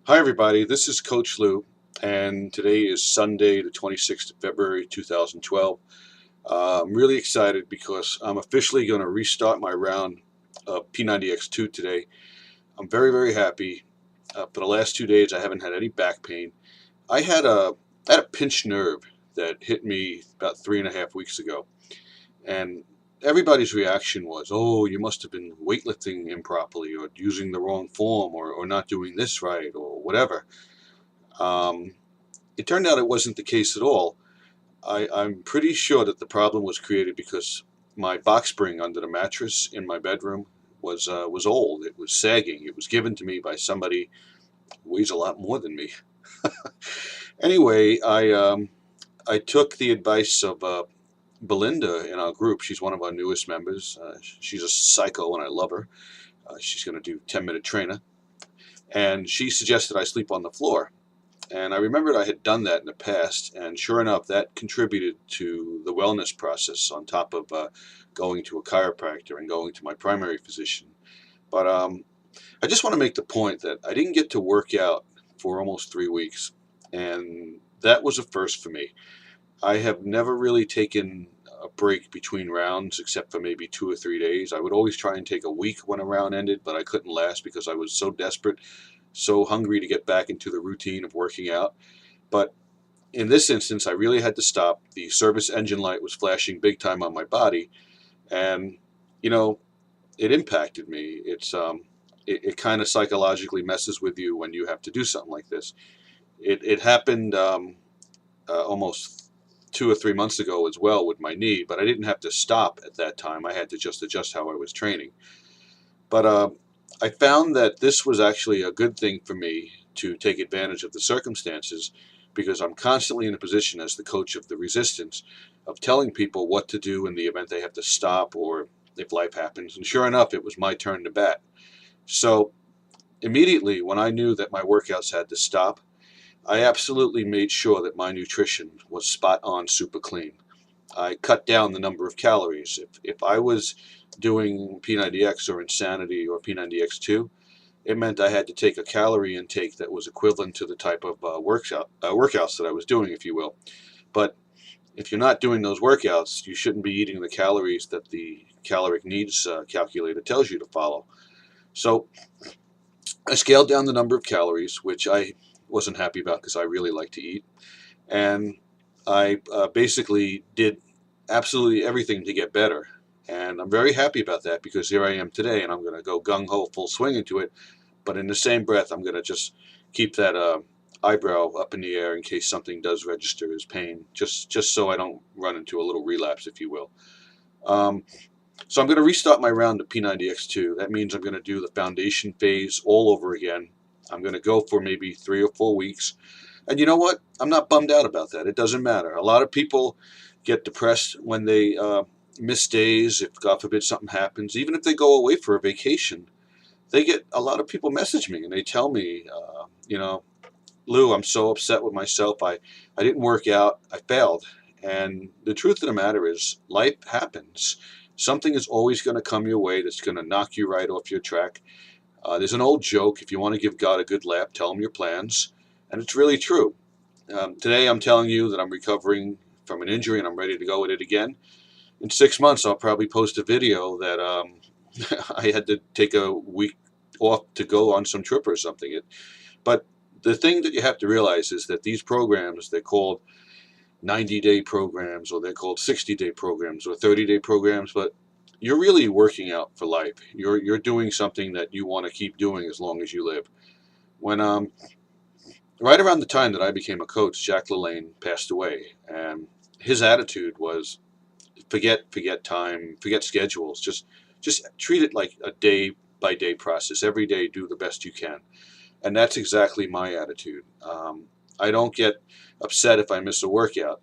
Hi everybody, this is Coach Lou, and today is Sunday the 26th of February 2012. I'm really excited because I'm officially going to restart my round of P90X2 today. I'm very happy. For the last 2 days I haven't had any back pain. I had a pinched nerve that hit me about 3.5 weeks ago, and everybody's reaction was, oh, you must have been weightlifting improperly or using the wrong form or not doing this right or whatever. Um, It turned out it wasn't the case at all. I'm pretty sure that the problem was created because my box spring under the mattress in my bedroom was old. It was sagging. It was given to me by somebody who weighs a lot more than me. Anyway, I took the advice of Belinda in our group. She's one of our newest members. She's a psycho, and I love her. She's going to do 10-minute trainer, and she suggested I sleep on the floor. And I remembered I had done that in the past, and sure enough, that contributed to the wellness process on top of going to a chiropractor and going to my primary physician. But I just want to make the point that I didn't get to work out for almost 3 weeks, and that was a first for me. I have never really taken a break between rounds except for maybe 2 or 3 days. I would always try and take a week when a round ended, but I couldn't last because I was so desperate, so hungry to get back into the routine of working out. But in this instance, I really had to stop. The service engine light was flashing big time on my body, and you know, it impacted me. It kind of psychologically messes with you when you have to do something like this. It happened almost 2 or 3 months ago as well with my knee, but I didn't have to stop at that time. I had to just adjust how I was training. But I found that this was actually a good thing for me to take advantage of the circumstances because I'm constantly in a position as the coach of the resistance of telling people what to do in the event they have to stop or if life happens. And sure enough, it was my turn to bat. So immediately when I knew that my workouts had to stop, I absolutely made sure that my nutrition was spot on, super clean. I cut down the number of calories. If I was doing P90X or Insanity or P90X2, it meant I had to take a calorie intake that was equivalent to the type of workouts that I was doing, if you will. But if you're not doing those workouts, you shouldn't be eating the calories that the caloric needs calculator tells you to follow. So I scaled down the number of calories, which I wasn't happy about because I really like to eat. And I basically did absolutely everything to get better. And I'm very happy about that because here I am today, and I'm going to go gung-ho full swing into it. But in the same breath, I'm going to just keep that eyebrow up in the air in case something does register as pain, just so I don't run into a little relapse, if you will. Um, so I'm going to restart my round of P90X2. That means I'm going to do the foundation phase all over again. I'm going to go for maybe 3 or 4 weeks. And you know what? I'm not bummed out about that. It doesn't matter. A lot of people get depressed when they miss days, if God forbid something happens. Even if they go away for a vacation, they get a lot of people message me and they tell me, Lou, I'm so upset with myself. I didn't work out. I failed. And the truth of the matter is, life happens. Something is always going to come your way that's going to knock you right off your track. There's an old joke, if you want to give God a good laugh, tell him your plans. And it's really true. Today I'm telling you that I'm recovering from an injury and I'm ready to go with it again. In 6 months, I'll probably post a video that I had to take a week off to go on some trip or something. But the thing that you have to realize is that these programs, they're called 90-day programs, or they're called 60-day programs, or 30-day programs, but you're really working out for life. You're doing something that you want to keep doing as long as you live. When right around the time that I became a coach, Jack LaLanne passed away, and his attitude was forget time, forget schedules, just treat it like a day by day process. Every day, do the best you can. And that's exactly my attitude. I don't get upset if I miss a workout.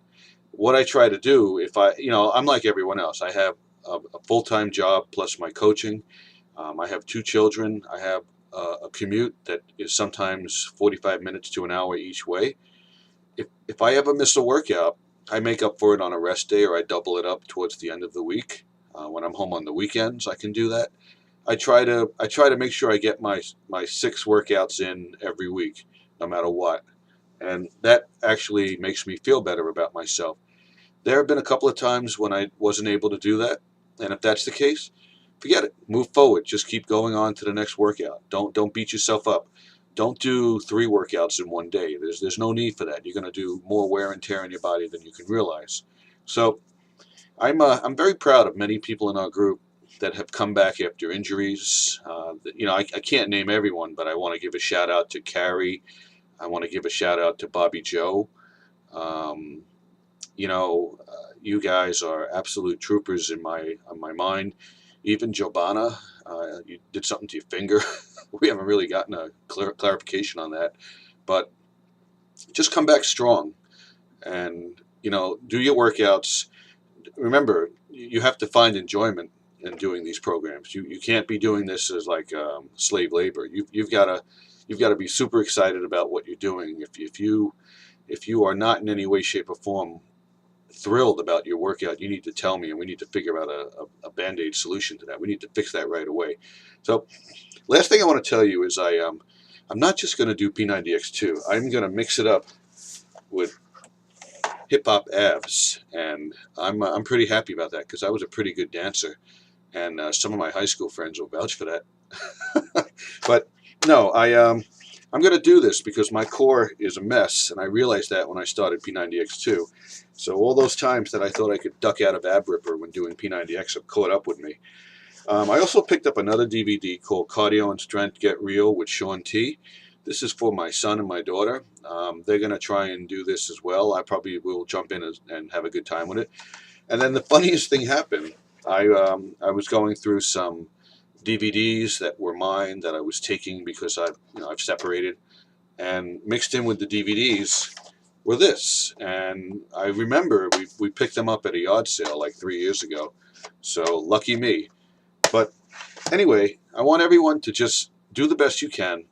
What I try to do, if I'm like everyone else. I have a full-time job plus my coaching. I have 2 children. I have a commute that is sometimes 45 minutes to an hour each way. If I ever miss a workout, I make up for it on a rest day or I double it up towards the end of the week. When I'm home on the weekends, I can do that. I try to make sure I get my 6 workouts in every week, no matter what, and that actually makes me feel better about myself. There have been a couple of times when I wasn't able to do that, and if that's the case, forget it. Move forward. Just keep going on to the next workout. Don't beat yourself up. Don't do 3 workouts in one day. There's no need for that. You're going to do more wear and tear on your body than you can realize. So I'm very proud of many people in our group that have come back after injuries. I can't name everyone, but I want to give a shout out to Carrie. I want to give a shout out to Bobby Joe. Um, you guys are absolute troopers in my mind. Even Jobana, you did something to your finger. We haven't really gotten a clarification on that, but just come back strong and do your workouts. Remember, you have to find enjoyment in doing these programs. You can't be doing this as like slave labor. You've got to be super excited about what you're doing. If you are not in any way, shape, or form thrilled about your workout, you need to tell me, and we need to figure out a band-aid solution to that. We need to fix that right away. So, last thing I want to tell you is I'm not just going to do P90X2. I'm going to mix it up with hip hop abs, and I'm pretty happy about that because I was a pretty good dancer, and some of my high school friends will vouch for that. But no, I'm going to do this because my core is a mess, and I realized that when I started P90X2. So all those times that I thought I could duck out of ab ripper when doing P90X have caught up with me. I also picked up another DVD called Cardio and Strength Get Real with Sean T. This is for my son and my daughter. They're going to try and do this as well. I probably will jump in and have a good time with it. And then the funniest thing happened. I was going through some DVDs that were mine that I was taking because I've separated, and mixed in with the DVDs were this. And I remember we picked them up at a yard sale like 3 years ago. So lucky me. But anyway, I want everyone to just do the best you can.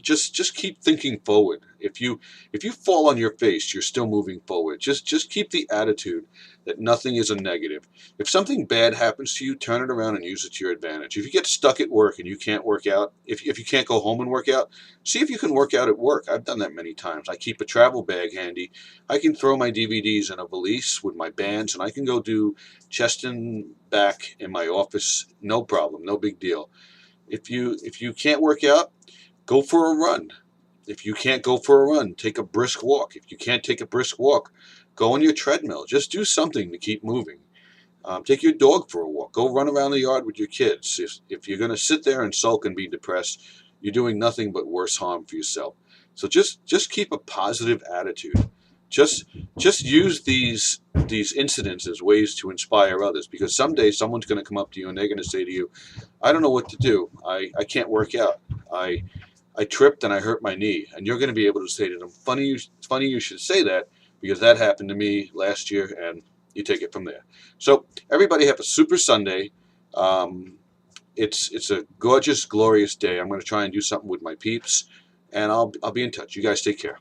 Just keep thinking forward. If you fall on your face, you're still moving forward. Just keep the attitude that nothing is a negative. If something bad happens to you, turn it around and use it to your advantage. If you get stuck at work and you can't work out, if you can't go home and work out, see if you can work out at work. I've done that many times. I keep a travel bag handy. I can throw my DVDs in a valise with my bands, and I can go do chest and back in my office, no problem, no big deal. If you can't work out, go for a run. If you can't go for a run, take a brisk walk. If you can't take a brisk walk, go on your treadmill. Just do something to keep moving. Take your dog for a walk. Go run around the yard with your kids. If you're going to sit there and sulk and be depressed, you're doing nothing but worse harm for yourself. So just keep a positive attitude. Just just use these incidents as ways to inspire others, because someday someone's going to come up to you and they're going to say to you, I don't know what to do. I can't work out. I tripped and I hurt my knee. And you're going to be able to say to them, funny you should say that, because that happened to me last year, and you take it from there. So everybody have a super Sunday. Um, it's a gorgeous, glorious day. I'm going to try and do something with my peeps, and I'll be in touch. You guys take care.